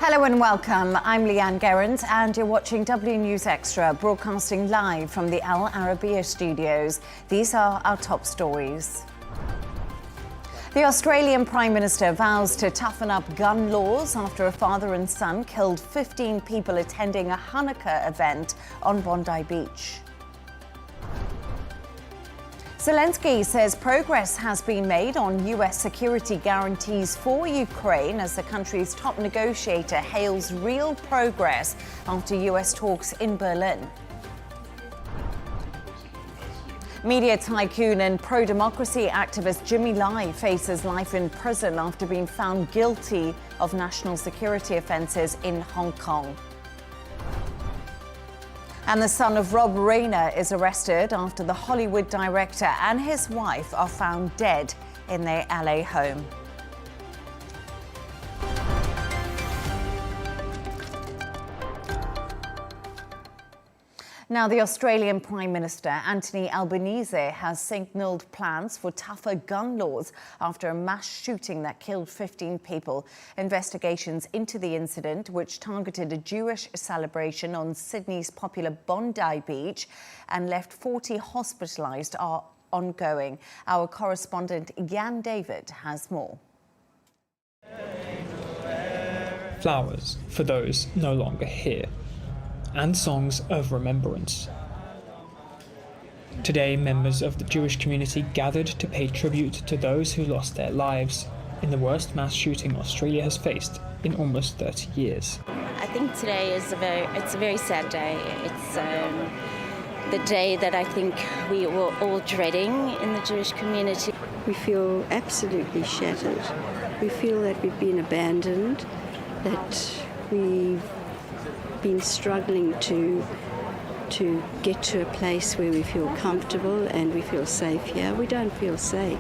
Hello and welcome. I'm Leigh-Ann Gerrans and you're watching W News Extra, broadcasting live from the Arabiya studios. These are our top stories. The Australian Prime Minister vows to toughen up gun laws after a father and son killed 15 people attending a Hanukkah event on Bondi Beach. Zelenskyy says progress has been made on US security guarantees for Ukraine as the country's top negotiator hails real progress after US talks in Berlin. Media tycoon and pro-democracy activist Jimmy Lai faces life in prison after being found guilty of national security offences in Hong Kong. And the son of Rob Reiner is arrested after the Hollywood director and his wife are found dead in their LA home. Now, the Australian Prime Minister, Anthony Albanese, has signalled plans for tougher gun laws after a mass shooting that killed 15 people. Investigations into the incident, which targeted a Jewish celebration on Sydney's popular Bondi Beach and left 40 hospitalised, are ongoing. Our correspondent, Jan David, has more. Flowers for those no longer here, and songs of remembrance. Today, members of the Jewish community gathered to pay tribute to those who lost their lives in the worst mass shooting Australia has faced in almost 30 years. I think today is a very sad day. It's the day that I think we were all dreading in the Jewish community. We feel absolutely shattered. We feel that we've been abandoned, that we've been struggling to get to a place where we feel comfortable and we feel safe here. We don't feel safe.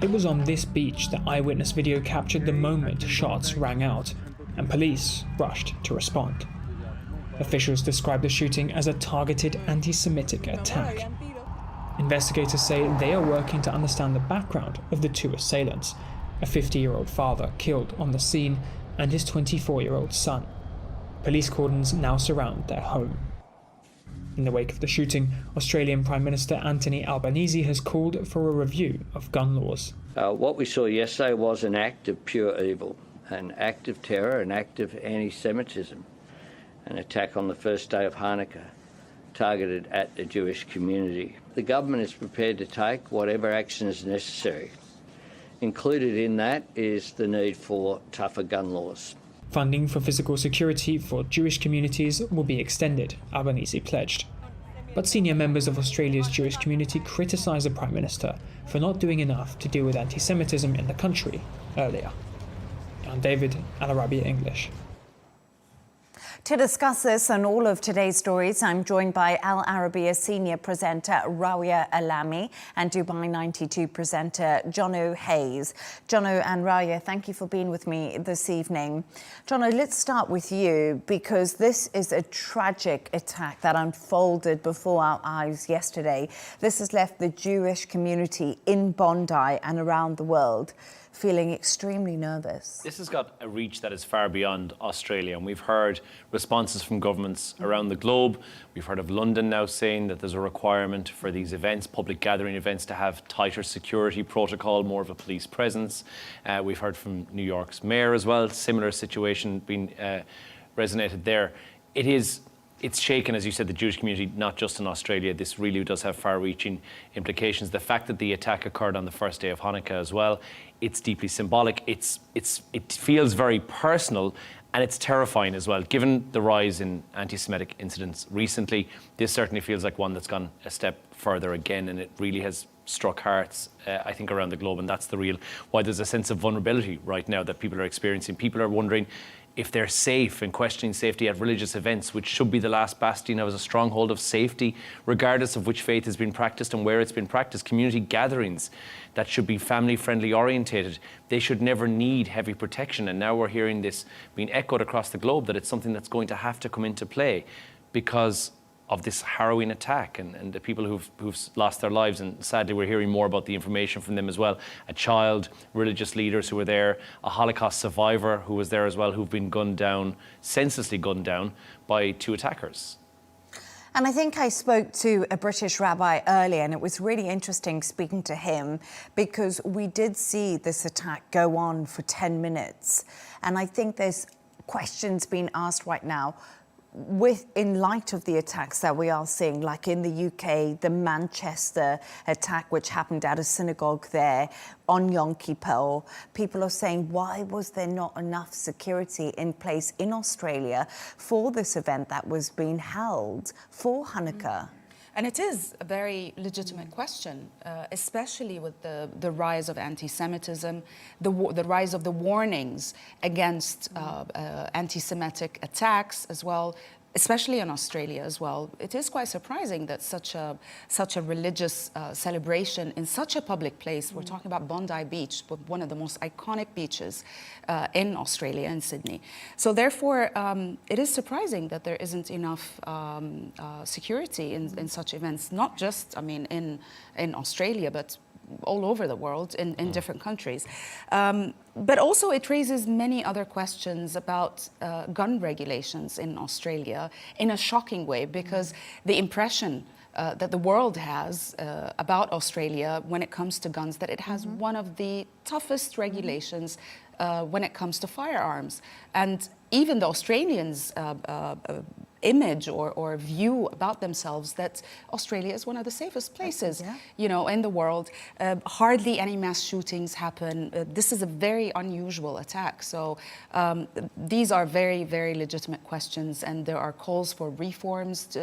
It was on this beach that eyewitness video captured the moment shots rang out and police rushed to respond. Officials described the shooting as a targeted anti-Semitic attack. Investigators say they are working to understand the background of the two assailants, a 50-year-old father killed on the scene and his 24-year-old son. Police cordons now surround their home. In the wake of the shooting, Australian Prime Minister Anthony Albanese has called for a review of gun laws. What we saw yesterday was an act of pure evil, an act of terror, an act of anti-Semitism, an attack on the first day of Hanukkah targeted at the Jewish community. The government is prepared to take whatever action is necessary. Included in that is the need for tougher gun laws. Funding for physical security for Jewish communities will be extended, Albanese pledged. But senior members of Australia's Jewish community criticised the Prime Minister for not doing enough to deal with anti-Semitism in the country earlier. I'm David, Arabiya English. To discuss this and all of today's stories, I'm joined by Al Arabiya senior presenter Rawia Alami and Dubai 92 presenter Jono Hayes. Jono and Rawia, thank you for being with me this evening. Jono, let's start with you because this is a tragic attack that unfolded before our eyes yesterday. This has left the Jewish community in Bondi and around the world feeling extremely nervous. This has got a reach that is far beyond Australia, and we've heard responses from governments around the globe. We've heard of London now saying that there's a requirement for these events, public gathering events, to have tighter security protocol, more of a police presence. We've heard from New York's mayor as well, similar situation being resonated there. It's shaken, as you said, the Jewish community, not just in Australia. This really does have far-reaching implications. The fact that the attack occurred on the first day of Hanukkah as well, it's deeply symbolic. It feels very personal, and it's terrifying as well. Given the rise in anti-Semitic incidents recently, this certainly feels like one that's gone a step further again, and it really has struck hearts, I think, around the globe, and that's the real why there's a sense of vulnerability right now that people are experiencing. People are wondering if they're safe and questioning safety at religious events, which should be the last bastion of a stronghold of safety, regardless of which faith has been practiced and where it's been practiced. Community gatherings that should be family-friendly orientated, they should never need heavy protection. And now we're hearing this being echoed across the globe, that it's something that's going to have to come into play because of this harrowing attack and the people who've lost their lives. And sadly, we're hearing more about the information from them as well. A child, religious leaders who were there, a Holocaust survivor who was there as well, who've been gunned down, senselessly gunned down by 2 attackers. And I think I spoke to a British rabbi earlier, and it was really interesting speaking to him because we did see this attack go on for 10 minutes. And I think there's questions being asked right now in light of the attacks that we are seeing, like in the UK, the Manchester attack, which happened at a synagogue there on Yom Kippur. People are saying, why was there not enough security in place in Australia for this event that was being held for Hanukkah? And it is a very legitimate question, especially with the rise of anti-Semitism, the rise of the warnings against anti-Semitic attacks as well, especially in Australia as well. It is quite surprising that such a religious celebration in such a public place, we're talking about Bondi Beach, one of the most iconic beaches in Australia, in Sydney. So therefore, it is surprising that there isn't enough security in such events, not just, I mean, in Australia, but all over the world in different countries. But also it raises many other questions about gun regulations in Australia in a shocking way, because the impression that the world has about Australia when it comes to guns, that it has one of the toughest regulations when it comes to firearms. And even the Australians' image or view about themselves, that Australia is one of the safest places, you know, in the world. Hardly any mass shootings happen. This is a very unusual attack. So these are very, very legitimate questions, and there are calls for reforms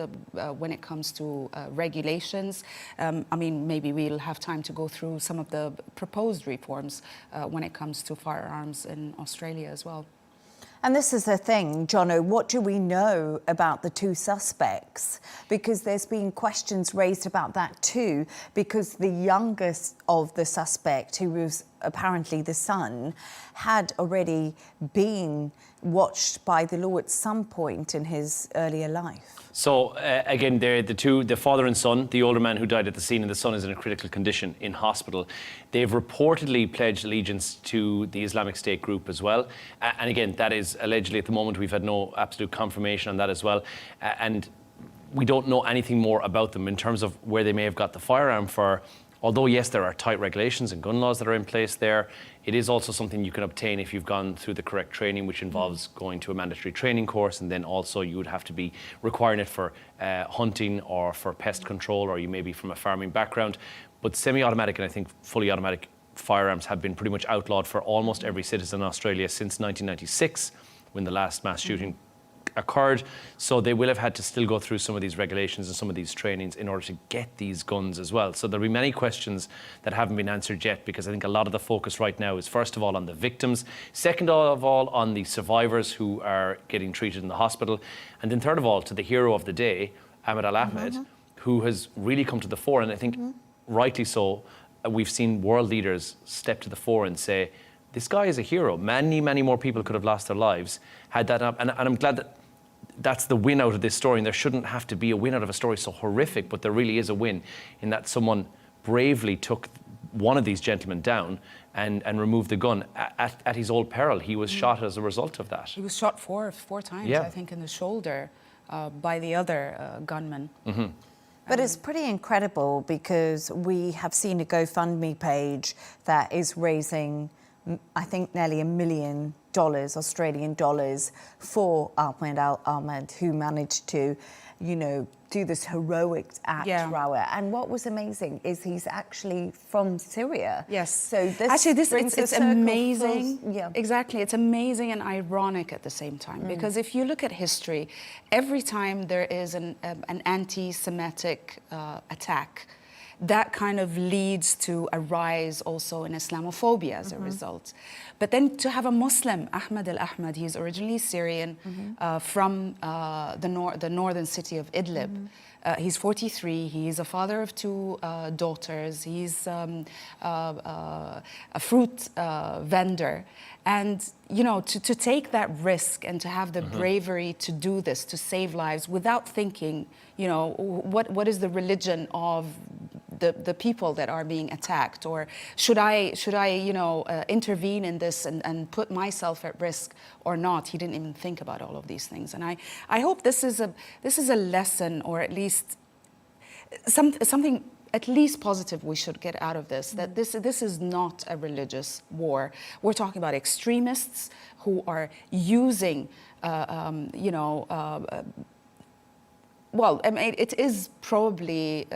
when it comes to regulations. I mean, maybe we'll have time to go through some of the proposed reforms when it comes to firearms in Australia as well. And this is the thing, Jono, what do we know about the 2 suspects? Because there's been questions raised about that too, because the youngest of the suspect, who was apparently the son, had already been watched by the law at some point in his earlier life. So again, they're the father and son, the older man who died at the scene, and the son is in a critical condition in hospital. They've reportedly pledged allegiance to the Islamic State group as well. And again, that is allegedly, at the moment, we've had no absolute confirmation on that as well. And we don't know anything more about them in terms of where they may have got the firearm for. Although, yes, there are tight regulations and gun laws that are in place there, it is also something you can obtain if you've gone through the correct training, which involves going to a mandatory training course, and then also you would have to be requiring it for hunting or for pest control, or you may be from a farming background. But semi-automatic and I think fully automatic firearms have been pretty much outlawed for almost every citizen in Australia since 1996, when the last mass shooting occurred. So they will have had to still go through some of these regulations and some of these trainings in order to get these guns as well. So there'll be many questions that haven't been answered yet, because I think a lot of the focus right now is first of all on the victims, second of all on the survivors who are getting treated in the hospital, and then third of all to the hero of the day, Ahmed Al-Ahmed, who has really come to the fore. And I think rightly so, we've seen world leaders step to the fore and say, this guy is a hero. Many, many more people could have lost their lives had that up. And I'm glad that that's the win out of this story, and there shouldn't have to be a win out of a story so horrific, but there really is a win in that someone bravely took one of these gentlemen down and removed the gun at his old peril. He was shot as a result of that. He was shot four times, I think, in the shoulder by the other gunman. But it's pretty incredible, because we have seen a GoFundMe page that is raising, I think, nearly $1 million, Australian dollars, for Ahmed Al-Ahmed, who managed to, you know, do this heroic act, Rawia. And what was amazing is he's actually from Syria. Yes. So this actually, it's amazing. Full, Exactly. It's amazing and ironic at the same time, because if you look at history, every time there is an anti-Semitic attack, that kind of leads to a rise also in Islamophobia as a result. But then to have a Muslim, Ahmed al-Ahmad, he's originally Syrian, from the northern city of Idlib. He's 43, he's a father of 2 daughters, he's a fruit vendor. And, you know, to take that risk and to have the bravery to do this, to save lives without thinking, you know, what is the religion of the people that are being attacked, or should I you know, intervene in this and put myself at risk or not? He didn't even think about all of these things. And I hope this is a lesson, or at least something at least positive we should get out of this, that this is not a religious war. We're talking about extremists who are using, you know, well, I mean, it is probably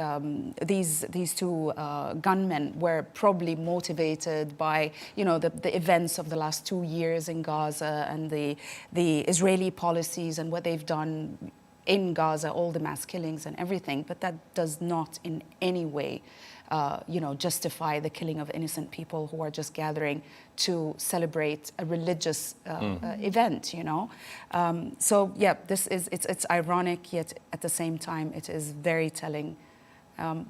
these 2 gunmen were probably motivated by, you know, the events of the last 2 years in Gaza and the Israeli policies and what they've done in Gaza, all the mass killings and everything. But that does not in any way, you know, justify the killing of innocent people who are just gathering to celebrate a religious event, you know. So yeah, it's ironic, yet at the same time it is very telling.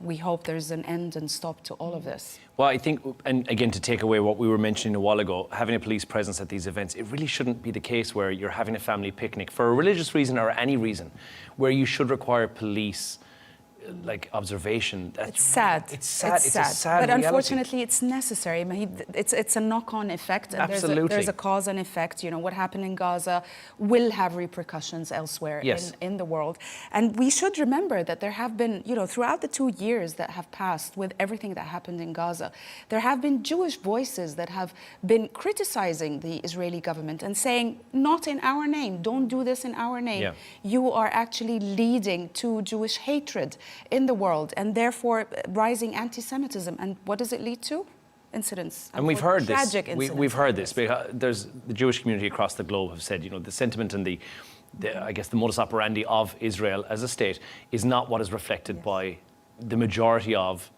We hope there's an end and stop to all of this. Well, I think, and again, to take away what we were mentioning a while ago, having a police presence at these events, it really shouldn't be the case where you're having a family picnic for a religious reason or any reason, where you should require police like observation. It's sad. It's sad. It's a sad but reality. Unfortunately, it's necessary. I mean, it's a knock-on effect. And Absolutely. There's a cause and effect. You know, what happened in Gaza will have repercussions elsewhere in the world. And we should remember that there have been, you know, throughout the 2 years that have passed with everything that happened in Gaza, there have been Jewish voices that have been criticizing the Israeli government and saying, not in our name, don't do this in our name. Yeah. You are actually leading to Jewish hatred in the world, and therefore rising anti-Semitism. And what does it lead to? Incidents. And we've heard tragic this. Incidents We've heard like this. Because there's the Jewish community across the globe have said, you know, the sentiment and the I guess the modus operandi of Israel as a state is not what is reflected by the majority of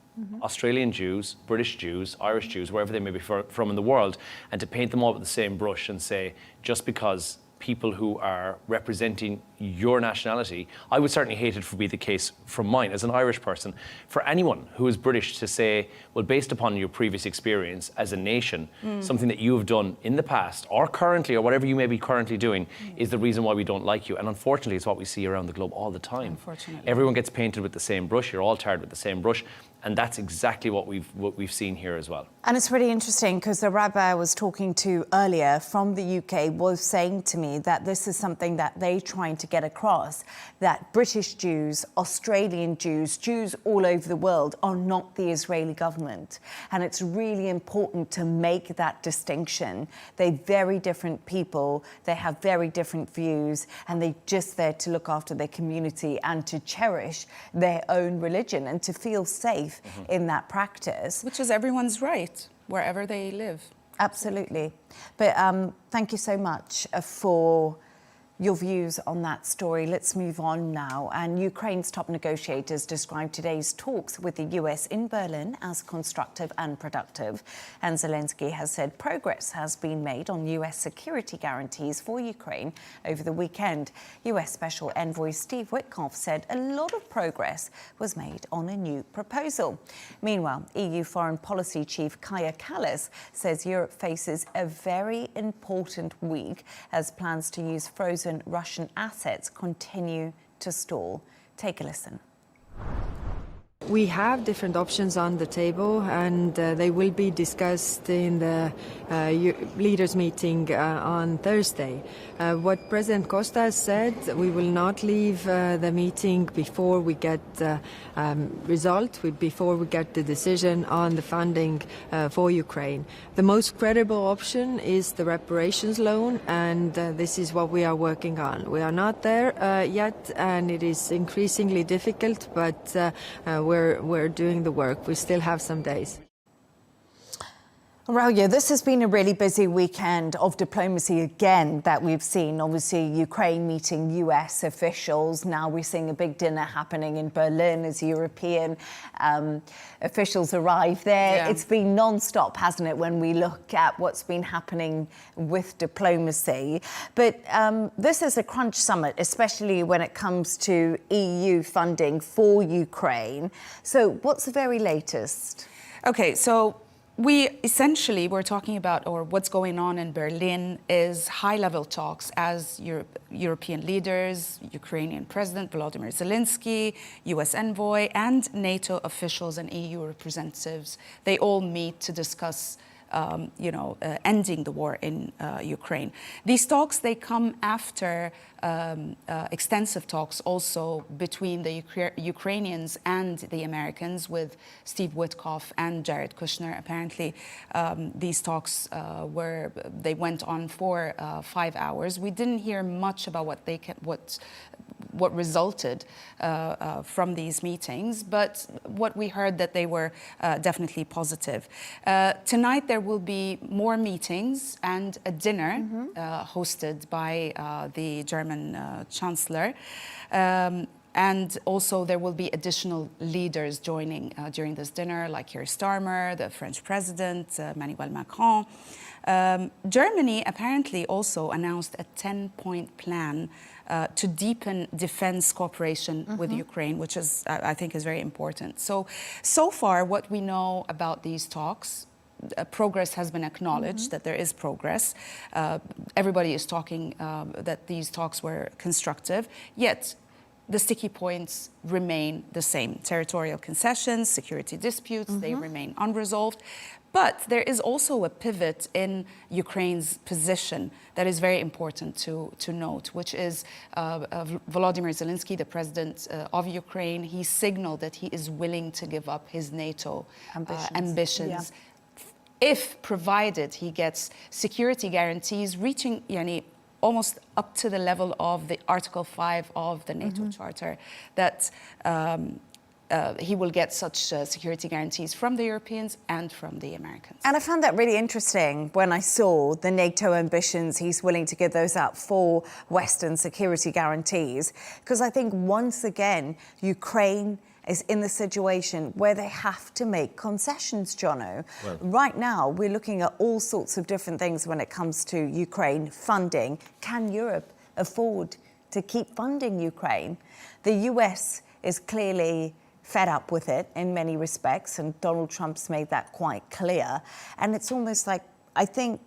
Australian Jews, British Jews, Irish Jews, wherever they may be from in the world, and to paint them all with the same brush and say, just because people who are representing your nationality, I would certainly hate it for be the case from mine as an Irish person, for anyone who is British to say, well, based upon your previous experience as a nation, something that you have done in the past or currently or whatever you may be currently doing is the reason why we don't like you. And unfortunately, it's what we see around the globe all the time. Unfortunately. Everyone gets painted with the same brush. You're all tarred with the same brush. And that's exactly what we've seen here as well. And it's really interesting because the rabbi I was talking to earlier from the UK was saying to me that this is something that they're trying to get across, that British Jews, Australian Jews, Jews all over the world are not the Israeli government. And it's really important to make that distinction. They're very different people, they have very different views, and they're just there to look after their community and to cherish their own religion and to feel safe in that practice. Which is everyone's right, wherever they live. Absolutely. But thank you so much for your views on that story. Let's move on now. And Ukraine's top negotiators described today's talks with the US in Berlin as constructive and productive. And Zelenskyy has said progress has been made on US security guarantees for Ukraine over the weekend. US Special Envoy Steve Witkoff said a lot of progress was made on a new proposal. Meanwhile, EU Foreign Policy Chief Kaja Kallas says Europe faces a very important week as plans to use frozen Russian assets continue to stall. Take a listen. We have different options on the table, and they will be discussed in the leaders' meeting on Thursday. What President Costa has said, we will not leave the meeting before we get result, before we get the decision on the funding for Ukraine. The most credible option is the reparations loan, and this is what we are working on. We are not there yet, and it is increasingly difficult, but we're doing the work. We still have some days. Rawia, this has been a really busy weekend of diplomacy again that we've seen. Obviously, Ukraine meeting US officials. Now we're seeing a big dinner happening in Berlin as European officials arrive there. Yeah. It's been non-stop, hasn't it, when we look at what's been happening with diplomacy. But this is a crunch summit, especially when it comes to EU funding for Ukraine. So what's the very latest? Okay, so we're talking about, or what's going on in Berlin is high-level talks as European leaders, Ukrainian President Volodymyr Zelenskyy, US envoy, and NATO officials and EU representatives. They all meet to discuss ending the war in Ukraine. These talks, they come after extensive talks also between the Ukrainians and the Americans with Steve Witkoff and Jared Kushner. Apparently, these talks they went on for 5 hours. We didn't hear much about what resulted from these meetings, but what we heard that they were definitely positive. Tonight there will be more meetings and a dinner hosted by the German Chancellor. And also there will be additional leaders joining during this dinner, like Keir Starmer, the French President, Emmanuel Macron. Germany apparently also announced a 10-point plan to deepen defense cooperation with Ukraine, which is, I think, is very important. So far, what we know about these talks, progress has been acknowledged, that there is progress. Everybody is talking that these talks were constructive, yet the sticky points remain the same. Territorial concessions, security disputes, they remain unresolved. But there is also a pivot in Ukraine's position that is very important to note, which is Volodymyr Zelenskyy, the president of Ukraine. He signaled that he is willing to give up his NATO ambitions if provided he gets security guarantees reaching almost up to the level of the Article 5 of the NATO Charter, that he will get such security guarantees from the Europeans and from the Americans. And I found that really interesting when I saw the NATO ambitions. He's willing to give those up for Western security guarantees, because I think once again, Ukraine is in the situation where they have to make concessions, Jono. Well, right now, we're looking at all sorts of different things when it comes to Ukraine funding. Can Europe afford to keep funding Ukraine? The US is clearly fed up with it in many respects, and Donald Trump's made that quite clear. And it's almost like, I think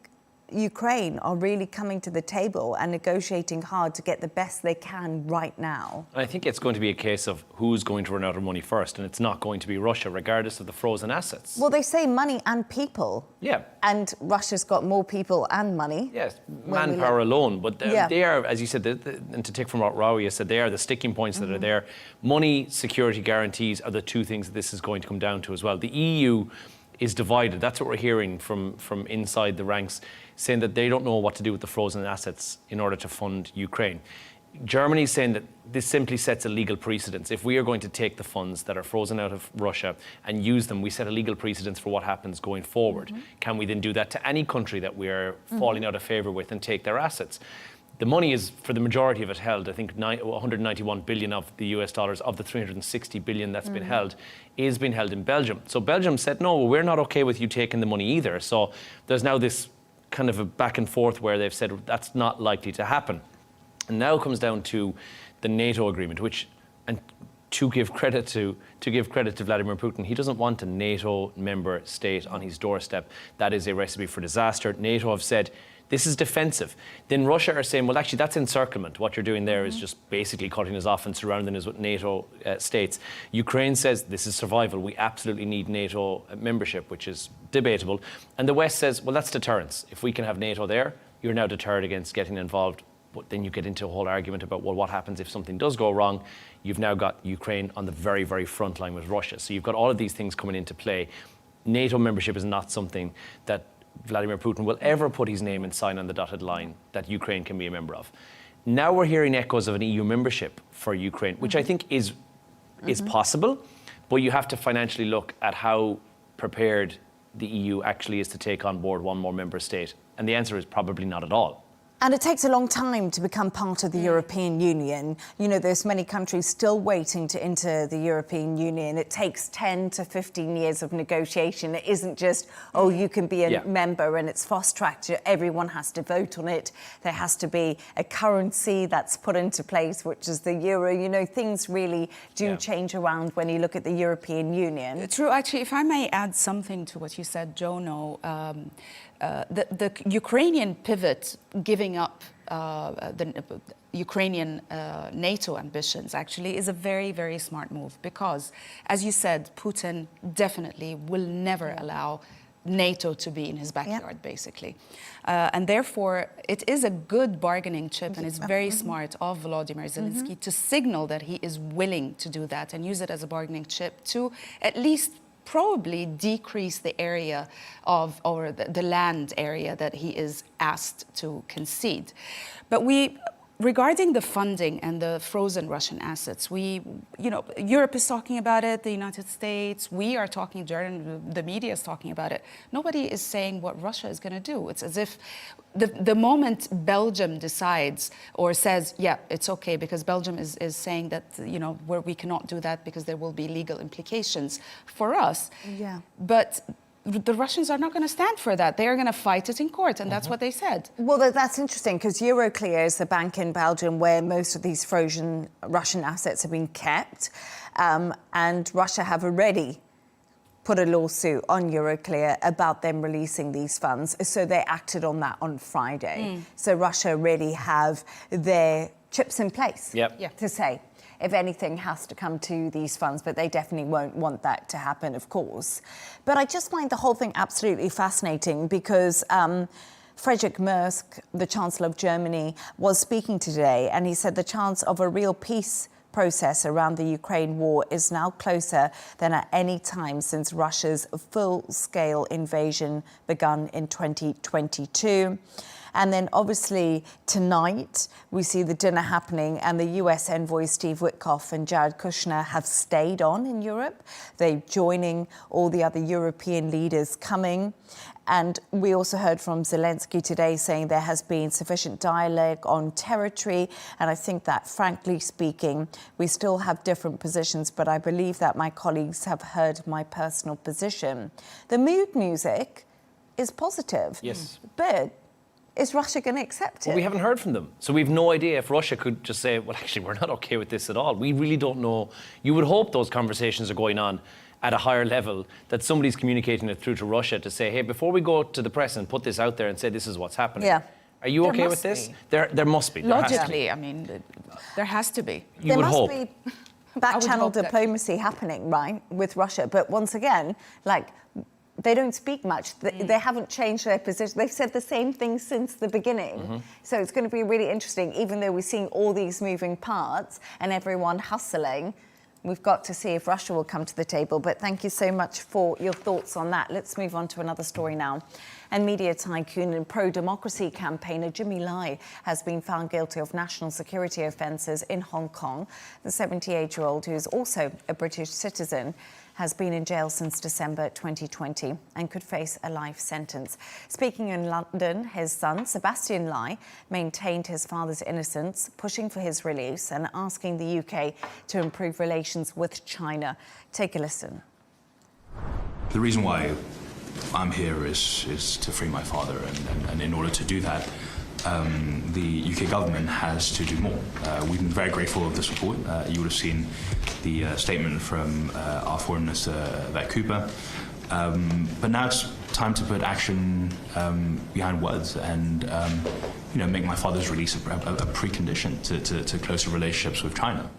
Ukraine are really coming to the table and negotiating hard to get the best they can right now. I think it's going to be a case of who's going to run out of money first, and it's not going to be Russia, regardless of the frozen assets. Well, they say money and people. Yeah. And Russia's got more people and money. Yes, manpower alone. But they are, as you said, and to take from what Rawia said, they are the sticking points that are there. Money, security guarantees are the two things that this is going to come down to as well. The EU is divided. That's what we're hearing from inside the ranks, saying that they don't know what to do with the frozen assets in order to fund Ukraine. Germany is saying that this simply sets a legal precedence. If we are going to take the funds that are frozen out of Russia and use them, we set a legal precedence for what happens going forward. Can we then do that to any country that we are falling out of favour with and take their assets? The money is, for the majority of it, held. I think 191 billion of the US dollars of the 360 billion that's been held is being held in Belgium. So Belgium said, no, we're not okay with you taking the money either. So there's now this kind of a back and forth where they've said that's not likely to happen. And now it comes down to the NATO agreement, which, and to give credit to Vladimir Putin, he doesn't want a NATO member state on his doorstep. That is a recipe for disaster. NATO have said, this is defensive. Then Russia are saying, well, actually, that's encirclement. What you're doing there is just basically cutting us off and surrounding us with NATO states. Ukraine says this is survival. We absolutely need NATO membership, which is debatable. And the West says, well, that's deterrence. If we can have NATO there, you're now deterred against getting involved. But then you get into a whole argument about, well, what happens if something does go wrong? You've now got Ukraine on the very, very front line with Russia. So you've got all of these things coming into play. NATO membership is not something that Vladimir Putin will ever put his name and sign on the dotted line that Ukraine can be a member of. Now we're hearing echoes of an EU membership for Ukraine, which I think is possible, but you have to financially look at how prepared the EU actually is to take on board one more member state? And the answer is probably not at all. And it takes a long time to become part of the European Union. You know, there's many countries still waiting to enter the European Union. It takes 10 to 15 years of negotiation. It isn't just, oh, you can be a member and it's fast-tracked. Everyone has to vote on it. There has to be a currency that's put into place, which is the euro. You know, things really do change around when you look at the European Union. True. Actually, if I may add something to what you said, Jono, the Ukrainian pivot, giving up the Ukrainian NATO ambitions, actually is a very, very smart move because, as you said, Putin definitely will never allow NATO to be in his backyard, basically. And therefore, it is a good bargaining chip, and it's very smart of Volodymyr Zelenskyy to signal that he is willing to do that and use it as a bargaining chip to at least probably decrease the area of, or the land area that he is asked to concede. But regarding the funding and the frozen Russian assets, Europe is talking about it, the United States, we are talking, the media is talking about it. Nobody is saying what Russia is going to do. It's as if the moment Belgium decides or says, yeah, it's okay, because Belgium is saying that, where we cannot do that because there will be legal implications for us. Yeah. But the Russians are not going to stand for that. They are going to fight it in court, and that's what they said. Well, that's interesting, because Euroclear is the bank in Belgium where most of these frozen Russian assets have been kept, and Russia have already put a lawsuit on Euroclear about them releasing these funds. So they acted on that on Friday. So Russia really have their chips in place to say if anything has to come to these funds, but they definitely won't want that to happen, of course. But I just find the whole thing absolutely fascinating because Friedrich Merz, the Chancellor of Germany, was speaking today, and he said the chance of a real peace process around the Ukraine war is now closer than at any time since Russia's full-scale invasion begun in 2022. And then obviously tonight we see the dinner happening, and the US envoy Steve Witkoff and Jared Kushner have stayed on in Europe. They're joining all the other European leaders coming. And we also heard from Zelenskyy today saying there has been sufficient dialogue on territory. And I think that, frankly speaking, we still have different positions, but I believe that my colleagues have heard my personal position. The mood music is positive. Yes. But is Russia going to accept it? Well, we haven't heard from them. So we've no idea if Russia could just say, well, actually, we're not okay with this at all. We really don't know. You would hope those conversations are going on at a higher level, that somebody's communicating it through to Russia to say, hey, before we go to the press and put this out there and say this is what's happening, are you okay with this? There must be. Logically, I mean, there has to be. You would hope. There must be back-channel diplomacy happening, right, with Russia. But once again, they don't speak much. They haven't changed their position. They've said the same thing since the beginning. So it's going to be really interesting, even though we're seeing all these moving parts and everyone hustling. We've got to see if Russia will come to the table. But thank you so much for your thoughts on that. Let's move on to another story now. And media tycoon and pro-democracy campaigner Jimmy Lai has been found guilty of national security offences in Hong Kong. The 78-year-old, who is also a British citizen, has been in jail since December 2020 and could face a life sentence. Speaking in London, his son, Sebastian Lai, maintained his father's innocence, pushing for his release and asking the UK to improve relations with China. Take a listen. The reason why I'm here is to free my father, and in order to do that, the UK government has to do more. We've been very grateful of the support. You would have seen the statement from our Foreign Minister, Vet Cooper. But now it's time to put action behind words and make my father's release a precondition to closer relationships with China.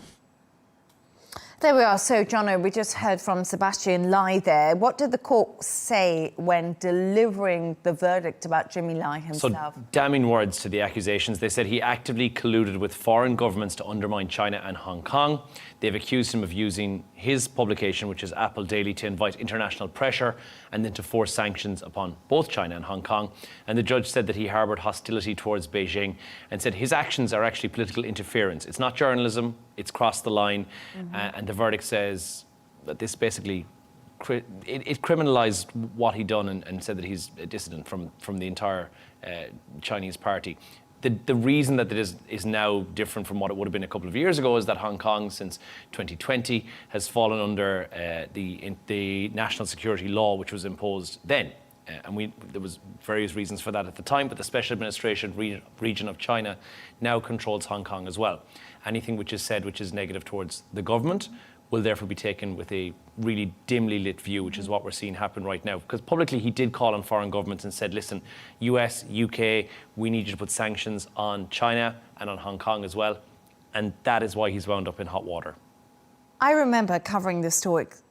There we are. So, Jono, we just heard from Sebastian Lai there. What did the court say when delivering the verdict about Jimmy Lai himself? So, damning words to the accusations. They said he actively colluded with foreign governments to undermine China and Hong Kong. They've accused him of using his publication, which is Apple Daily, to invite international pressure and then to force sanctions upon both China and Hong Kong. And the judge said that he harboured hostility towards Beijing and said his actions are actually political interference. It's not journalism, it's crossed the line. And the verdict says that this basically it criminalised what he'd done and said that he's a dissident from the entire Chinese party. The reason that it is now different from what it would have been a couple of years ago is that Hong Kong, since 2020, has fallen under the national security law, which was imposed then. And there was various reasons for that at the time, but the Special Administration region of China now controls Hong Kong as well. Anything which is said which is negative towards the government will therefore be taken with a really dimly lit view, which is what we're seeing happen right now. Because publicly he did call on foreign governments and said, listen, US, UK, we need you to put sanctions on China and on Hong Kong as well. And that is why he's wound up in hot water. I remember covering this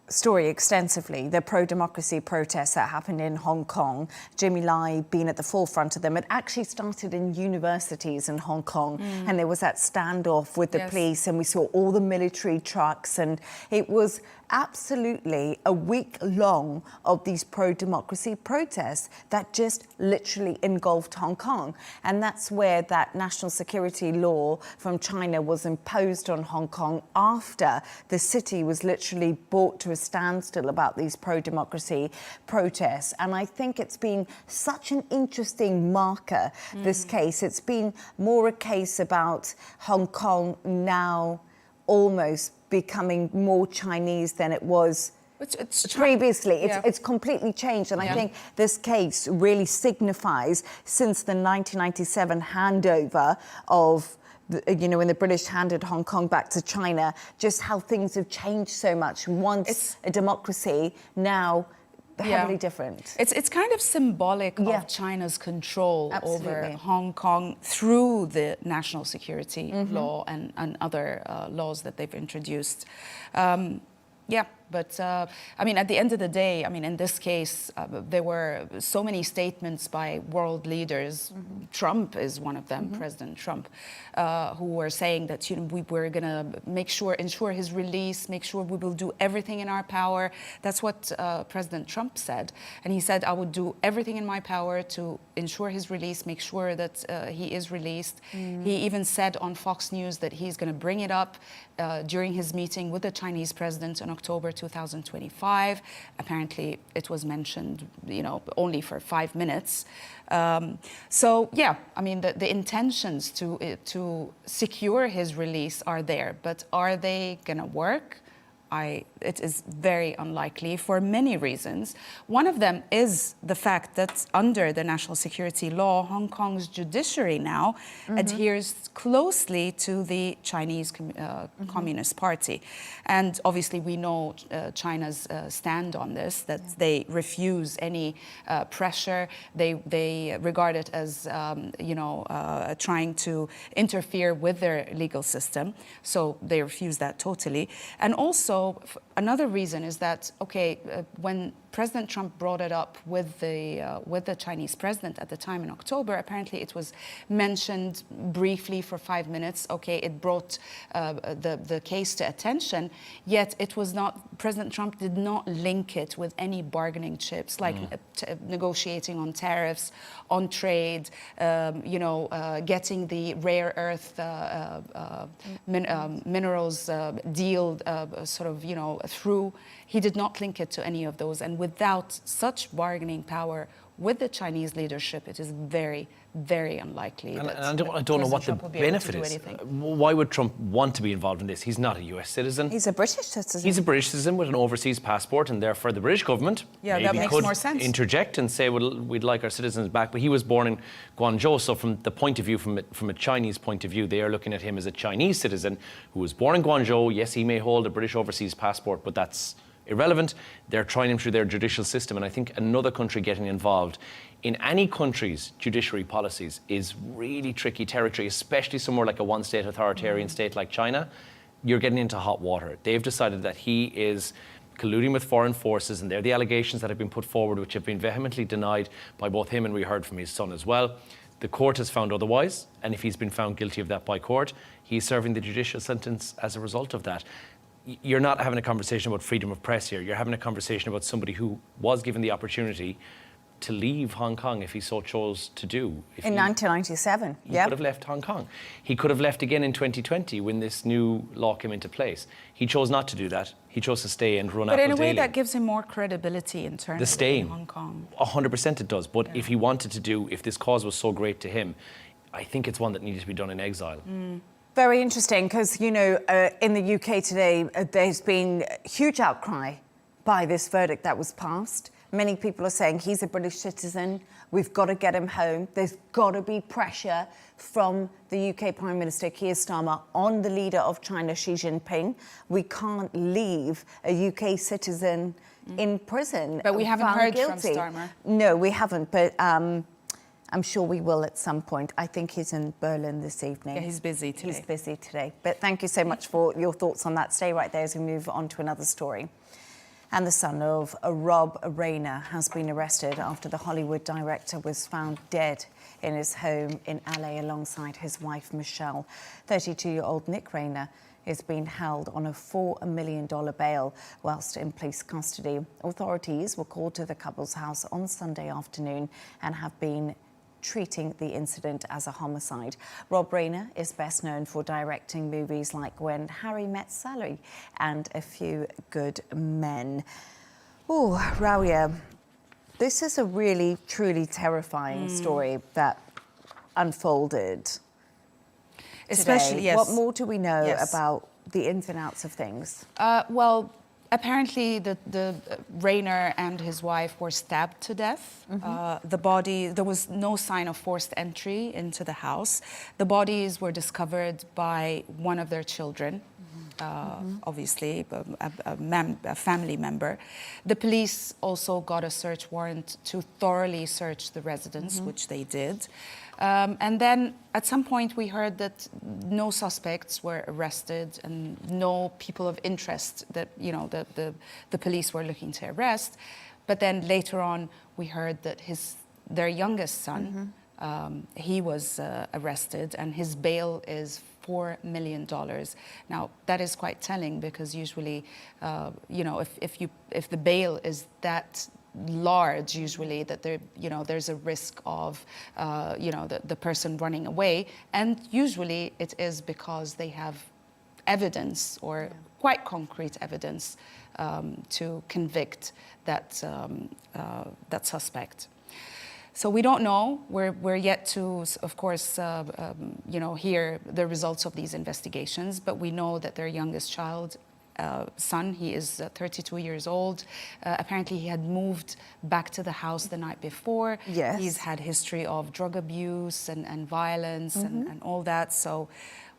story extensively, the pro-democracy protests that happened in Hong Kong, Jimmy Lai being at the forefront of them. It actually started in universities in Hong Kong, and there was that standoff with the police, and we saw all the military trucks, and it was absolutely a week long of these pro-democracy protests that just literally engulfed Hong Kong. And that's where that national security law from China was imposed on Hong Kong after the city was literally brought to a standstill about these pro-democracy protests. And I think it's been such an interesting marker, this case. It's been more a case about Hong Kong now almost becoming more Chinese than it was previously. It's completely changed. And I think this case really signifies, since the 1997 handover of when the British handed Hong Kong back to China, just how things have changed so much. Once a democracy, now heavily different. It's kind of symbolic of China's control over Hong Kong through the national security law and other laws that they've introduced. But I mean, at the end of the day, I mean, in this case, there were so many statements by world leaders. Trump is one of them, President Trump, who were saying that we were going to ensure his release, make sure we will do everything in our power. That's what President Trump said. And he said, I would do everything in my power to ensure his release, make sure that he is released. He even said on Fox News that he's going to bring it up during his meeting with the Chinese president in October 2025. Apparently, it was mentioned, only for 5 minutes. So, yeah, I mean, the intentions to secure his release are there, but are they going to work? It is very unlikely for many reasons. One of them is the fact that under the national security law, Hong Kong's judiciary now adheres closely to the Chinese Communist Party. And obviously we know China's stand on this, that they refuse any pressure. They regard it as, trying to interfere with their legal system. So they refuse that totally. And also, another reason is that, when President Trump brought it up with the Chinese president at the time in October, apparently it was mentioned briefly for 5 minutes. It brought the case to attention, yet it was not, President Trump did not link it with any bargaining chips, like negotiating on tariffs, on trade, getting the rare earth minerals deal through. He did not link it to any of those. And without such bargaining power with the Chinese leadership, it is very, very unlikely that I don't know what the benefit is. Why would Trump want to be involved in this? He's not a US citizen. He's a British citizen. He's a British citizen with an overseas passport, and therefore the British government that makes could more sense. Interject and say, well, we'd like our citizens back. But he was born in Guangzhou, so from the point of view, from a Chinese point of view, they are looking at him as a Chinese citizen who was born in Guangzhou. Yes, he may hold a British overseas passport, but that's irrelevant. They're trying him through their judicial system, and I think another country getting involved in any country's judiciary policies is really tricky territory, especially somewhere like a one-state authoritarian state like China. You're getting into hot water. They've decided that he is colluding with foreign forces, and they're the allegations that have been put forward, which have been vehemently denied by both him and we heard from his son as well. The court has found otherwise, and if he's been found guilty of that by court, he's serving the judicial sentence as a result of that. You're not having a conversation about freedom of press here. You're having a conversation about somebody who was given the opportunity to leave Hong Kong if he so chose to do. In 1997, he could have left Hong Kong. He could have left again in 2020 when this new law came into place. He chose not to do that. He chose to stay and run Apple But in a way daily. that gives him more credibility internally The staying. in Hong Kong. 100% it does. But if he wanted to do, if this cause was so great to him, I think it's one that needed to be done in exile. Very interesting, because, you know, in the UK today, there's been huge outcry by this verdict that was passed. Many people are saying he's a British citizen, we've got to get him home. There's got to be pressure from the UK Prime Minister Keir Starmer on the leader of China, Xi Jinping. We can't leave a UK citizen in prison. But we haven't found heard guilty. from Starmer. No, we haven't, but I'm sure we will at some point. I think he's in Berlin this evening. Yeah, he's busy today. He's busy today. But thank you so much for your thoughts on that. Stay right there as we move on to another story. And the son of Rob Rayner has been arrested after the Hollywood director was found dead in his home in LA alongside his wife, Michelle. 32-year-old Nick Rayner is being held on a $4 million bail whilst in police custody. Authorities were called to the couple's house on Sunday afternoon and have been treating the incident as a homicide. Rob Rayner is best known for directing movies like When Harry Met Sally and A Few Good Men. Oh, Rawia, this is a really, truly terrifying story that unfolded Especially, today. yes. What more do we know Yes. about the ins and outs of things? Well, apparently the Rayner and his wife were stabbed to death. The body, there was no sign of forced entry into the house. The bodies were discovered by one of their children, obviously a family member. The police also got a search warrant to thoroughly search the residence, which they did. And then at some point we heard that no suspects were arrested and no people of interest that, you know, the police were looking to arrest. But then later on we heard that their youngest son, he was arrested and his bail is $4 million. Now that is quite telling because usually, you know, if the bail is that large, usually that there, you know, there's a risk of, you know, the person running away, and usually it is because they have evidence or quite concrete evidence to convict that suspect. So we don't know. We're yet to, of course, you know, hear the results of these investigations. But we know that their youngest child, son, he is 32 years old. Apparently, he had moved back to the house the night before. Yes. He's had history of drug abuse and violence and all that. So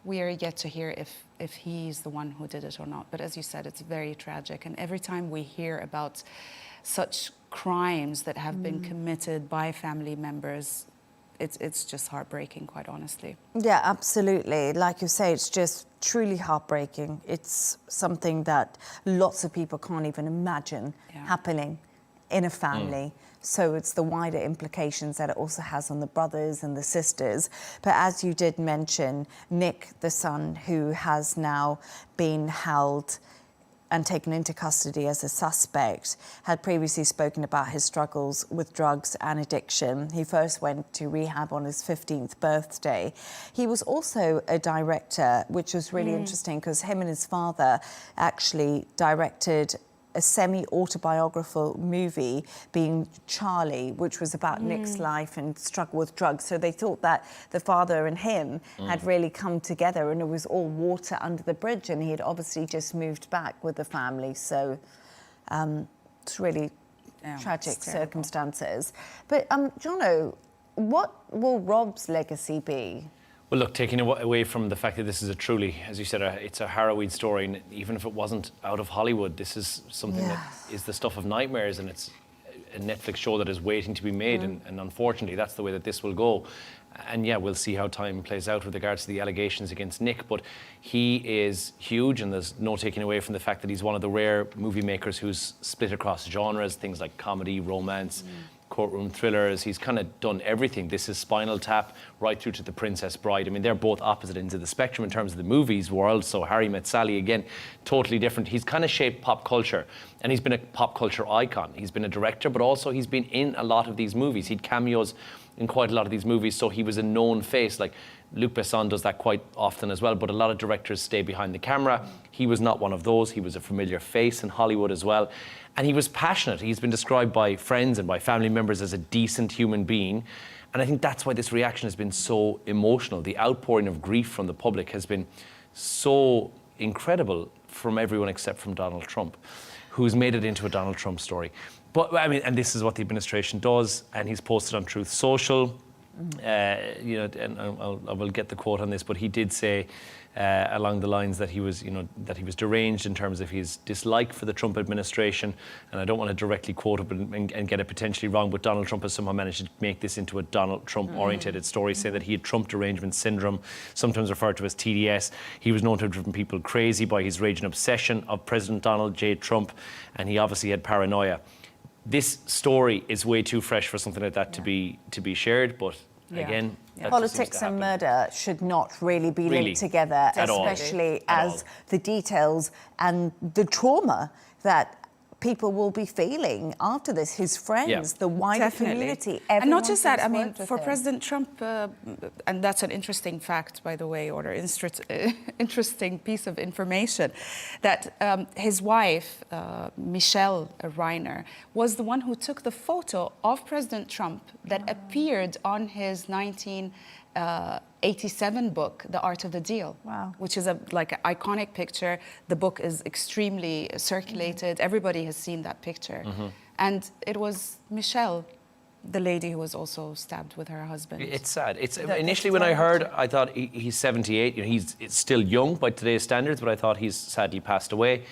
we are yet to hear if he's the one who did it or not. But as you said, it's very tragic. And every time we hear about such crimes that have been committed by family members, it's just heartbreaking, quite honestly. Yeah, absolutely. Like you say, it's just truly heartbreaking. It's something that lots of people can't even imagine happening in a family. So it's the wider implications that it also has on the brothers and the sisters. But as you did mention, Nick, the son, who has now been held and taken into custody as a suspect, had previously spoken about his struggles with drugs and addiction. He first went to rehab on his 15th birthday. He was also a director, which was really interesting because him and his father actually directed a semi-autobiographical movie being Charlie, which was about Nick's life and struggle with drugs. So they thought that the father and him had really come together and it was all water under the bridge, and he had obviously just moved back with the family. So it's really tragic circumstances. But Jono, what will Rob's legacy be? Well, look, taking away from the fact that this is a truly, as you said, it's a harrowing story, and even if it wasn't out of Hollywood, this is something that is the stuff of nightmares, and it's a Netflix show that is waiting to be made, and unfortunately, that's the way that this will go. And yeah, we'll see how time plays out with regards to the allegations against Nick, but he is huge, and there's no taking away from the fact that he's one of the rare movie makers who's split across genres, things like comedy, romance, courtroom thrillers. He's kind of done everything. This is Spinal Tap, right through to The Princess Bride. I mean, they're both opposite ends of the spectrum in terms of the movies world. So Harry Met Sally, again, totally different. He's kind of shaped pop culture, and he's been a pop culture icon. He's been a director, but also he's been in a lot of these movies. He'd cameos in quite a lot of these movies, so he was a known face. Like Luc Besson does that quite often as well, but a lot of directors stay behind the camera. He was not one of those. He was a familiar face in Hollywood as well. And he was passionate. He's been described by friends and by family members as a decent human being. And I think that's why this reaction has been so emotional. The outpouring of grief from the public has been so incredible from everyone except from Donald Trump, who's made it into a Donald Trump story. But I mean, and this is what the administration does, and he's posted on Truth Social. You know, and I will get the quote on this, but he did say along the lines that he was, that he was deranged in terms of his dislike for the Trump administration. And I don't want to directly quote it and get it potentially wrong, but Donald Trump has somehow managed to make this into a Donald Trump-orientated story, saying that he had Trump derangement syndrome, sometimes referred to as TDS. He was known to have driven people crazy by his raging obsession of President Donald J. Trump, and he obviously had paranoia. This story is way too fresh for something like that to be shared, but again, politics and murder should not really be linked together, especially as the details and the trauma that people will be feeling after this, his friends, the wider community. And not just that, I mean, for President Trump, and that's an interesting fact, by the way, or an interesting piece of information, that his wife, Michelle Reiner, was the one who took the photo of President Trump that appeared on his 1987 book, The Art of the Deal, which is like an iconic picture. The book is extremely circulated. Everybody has seen that picture. And it was Michelle, the lady who was also stabbed with her husband. It's sad. Initially when I heard, I thought he's 78. He's still young by today's standards, but I thought he's sadly passed away.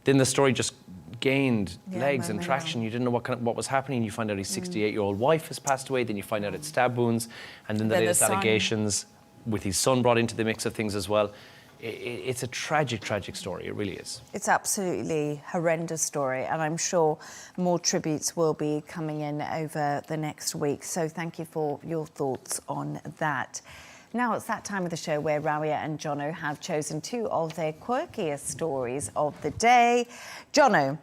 Then the story just gained legs and traction. You didn't know what was happening. You find out his 68-year-old wife has passed away. Then you find out it's stab wounds, and then the latest allegations with his son brought into the mix of things as well. It's a tragic, tragic story. It really is. It's absolutely horrendous story, and I'm sure more tributes will be coming in over the next week. So thank you for your thoughts on that. Now it's that time of the show where Rawia and Jono have chosen two of their quirkiest stories of the day. Jono,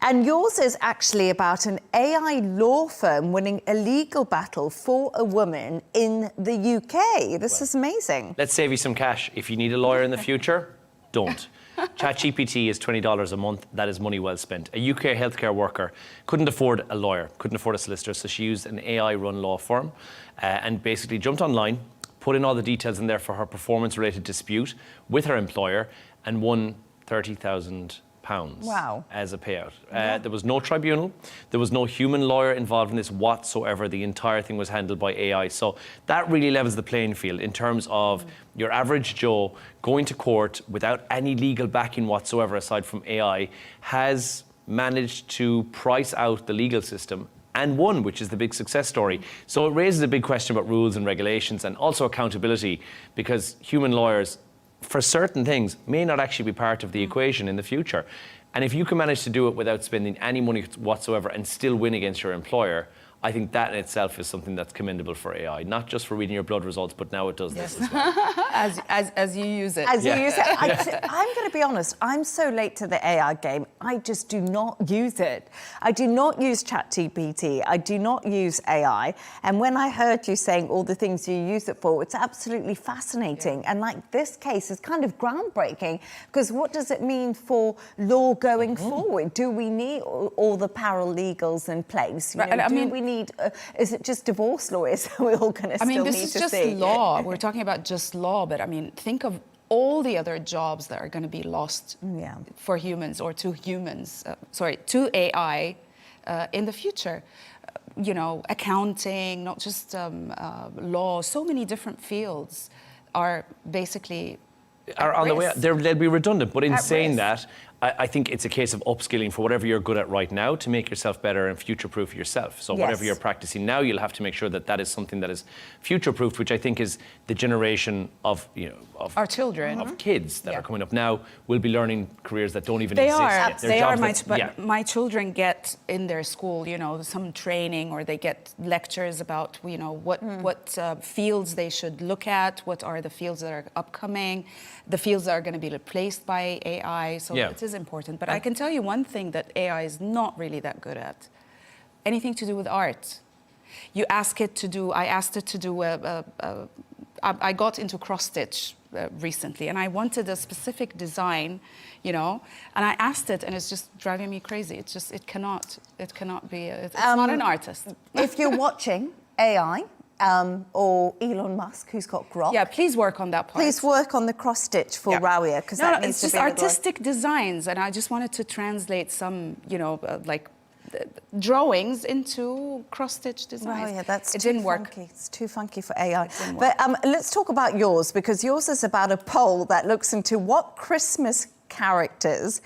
and yours is actually about an AI law firm winning a legal battle for a woman in the UK. This is amazing. Let's save you some cash. If you need a lawyer in the future, don't. ChatGPT is $20 a month. That is money well spent. A UK healthcare worker couldn't afford a lawyer, couldn't afford a solicitor, so she used an AI-run law firm and basically jumped online, put in all the details in there for her performance-related dispute with her employer, and won £30,000 as a payout. There was no tribunal. There was no human lawyer involved in this whatsoever. The entire thing was handled by AI. So that really levels the playing field in terms of your average Joe going to court without any legal backing whatsoever aside from AI has managed to price out the legal system and won, which is the big success story. So it raises a big question about rules and regulations and also accountability, because human lawyers, for certain things, may not actually be part of the equation in the future. And if you can manage to do it without spending any money whatsoever and still win against your employer, I think that in itself is something that's commendable for AI, not just for reading your blood results, but now it does this as well. as you use it. As you use it. I'm going to be honest, I'm so late to the AI game, I just do not use it. I do not use ChatGPT, I do not use AI, and when I heard you saying all the things you use it for, it's absolutely fascinating. And like this case is kind of groundbreaking, because what does it mean for law going forward? Do we need all the paralegals in place? Do we need, is it just divorce lawyers we're all going to still need to see? This is just law. We're talking about just law, but I mean, think of all the other jobs that are going to be lost for humans or to humans, to AI in the future. Accounting, not just law, so many different fields are basically are on the way. They'll be redundant, but in saying that, I think it's a case of upskilling for whatever you're good at right now to make yourself better and future-proof yourself. So whatever you're practicing now, you'll have to make sure that that is something that is future-proofed, which I think is the generation of, of our children, of kids that are coming up now will be learning careers that don't even they exist are. yet. They are. My children get in their school, some training, or they get lectures about, what fields they should look at, what are the fields that are upcoming, the fields that are going to be replaced by AI. So it is important. But I can tell you one thing that AI is not really that good at. Anything to do with art. I asked it to do I got into cross-stitch recently, and I wanted a specific design, and I asked it, and it's just driving me crazy. It cannot be, it's not an artist. If you're watching AI, or Elon Musk, who's got Grok. Yeah, please work on that part. Please work on the cross-stitch for Rawia, because that needs to be... it's just artistic designs, and I just wanted to translate some, drawings into cross-stitch designs. Oh, yeah, that's it didn't work. Funky. It's too funky for AI. But let's talk about yours, because yours is about a poll that looks into what Christmas characters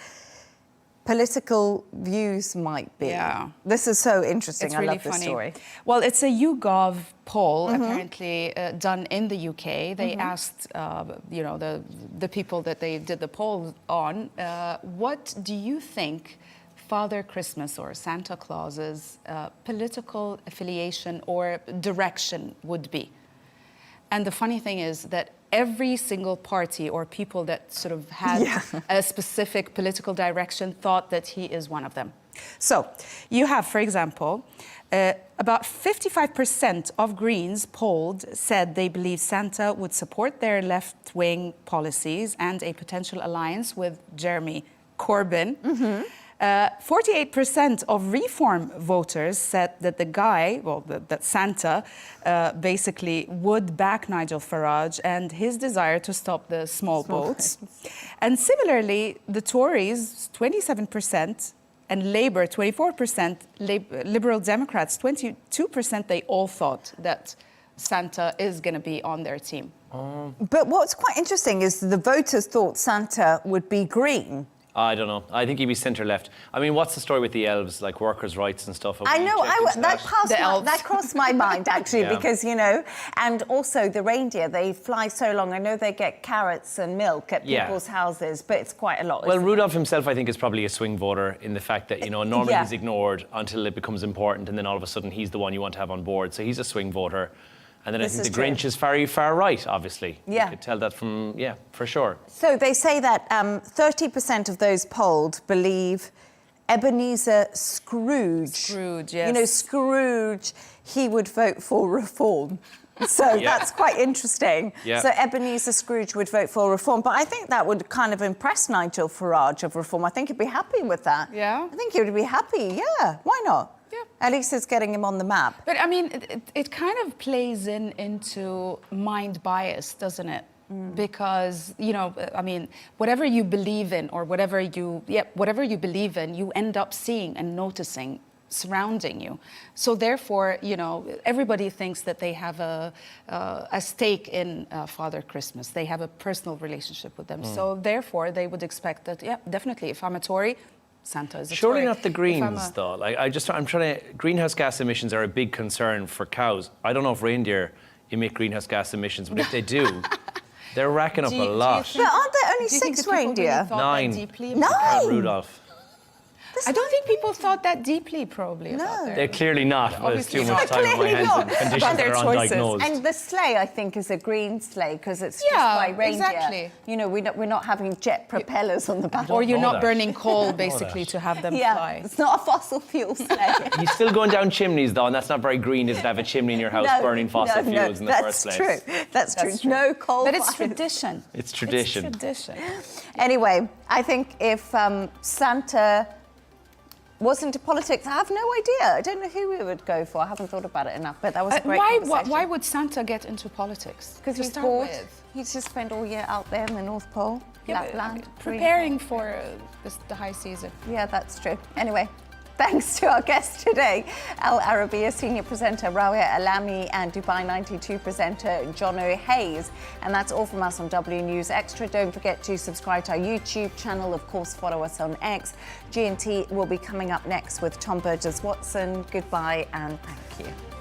political views might be. Yeah. This is so interesting. It's I really love this funny. story. Well, it's a YouGov poll, apparently done in the UK. They asked, the people that they did the poll on, what do you think Father Christmas or Santa Claus's political affiliation or direction would be? And the funny thing is that every single party or people that sort of had a specific political direction thought that he is one of them. So you have, for example, about 55% of Greens polled said they believe Santa would support their left-wing policies and a potential alliance with Jeremy Corbyn. 48% of Reform voters said that that Santa basically would back Nigel Farage and his desire to stop the small boats. And similarly, the Tories, 27%, and Labour, 24%, Liberal Democrats, 22%, they all thought that Santa is going to be on their team. But what's quite interesting is the voters thought Santa would be green. I don't know. I think he'd be centre-left. I mean, what's the story with the elves, like workers' rights and stuff? I know, that crossed my mind, actually, because, and also the reindeer, they fly so long. I know they get carrots and milk at people's houses, but it's quite a lot. Well, Rudolph himself, I think, is probably a swing voter in the fact that, normally he's ignored until it becomes important, and then all of a sudden he's the one you want to have on board. So he's a swing voter. And then I think the Grinch is very far right, obviously. Yeah. You could tell that from, for sure. So they say that 30% of those polled believe Ebenezer Scrooge. Scrooge, yes. Scrooge, he would vote for reform. So that's quite interesting. Yeah. So Ebenezer Scrooge would vote for reform. But I think that would kind of impress Nigel Farage of reform. I think he'd be happy with that. Yeah? I think he would be happy, why not? Yeah. At least it's getting him on the map. But, I mean, it kind of plays into mind bias, doesn't it? Because, I mean, whatever you believe in or whatever you believe in, you end up seeing and noticing surrounding you. So therefore, everybody thinks that they have a stake in Father Christmas. They have a personal relationship with them. So therefore, they would expect that, definitely, if I'm a Tory, Santa is a Surely Tory. not the Greens, though. Like, I'm trying to... Greenhouse gas emissions are a big concern for cows. I don't know if reindeer emit greenhouse gas emissions, but if they do, they're racking up a lot. But aren't there only 6 reindeer? Really 9. Rudolph. I don't think people thought that deeply, probably, about their... They're clearly not. There's too much time on my hands and conditions that are undiagnosed. And the sleigh, I think, is a green sleigh because it's just by reindeer. Exactly. We're not having jet propellers on the back. Or you're not burning coal, basically, to have them fly. It's not a fossil fuel sleigh. You're still going down chimneys, though, and that's not very green, is it, to have a chimney in your house burning fossil fuels in the first place. That's true. No coal. But it's tradition. It's tradition. It's tradition. Anyway, I think if Santa was into politics, I have no idea. I don't know who we would go for. I haven't thought about it enough, but that was a great conversation. Why would Santa get into politics? Because he's bored. He just spent all year out there in the North Pole, Lapland. Preparing for the high season. Yeah, that's true. Anyway, Thanks to our guests today, Al Arabiya senior presenter Rawia Alami and Dubai 92 presenter Jono Hayes. And that's all from us on W News Extra. Don't forget to subscribe to our YouTube channel. Of course, follow us on X. G&T will be coming up next with Tom Burgess-Watson. Goodbye and thank you.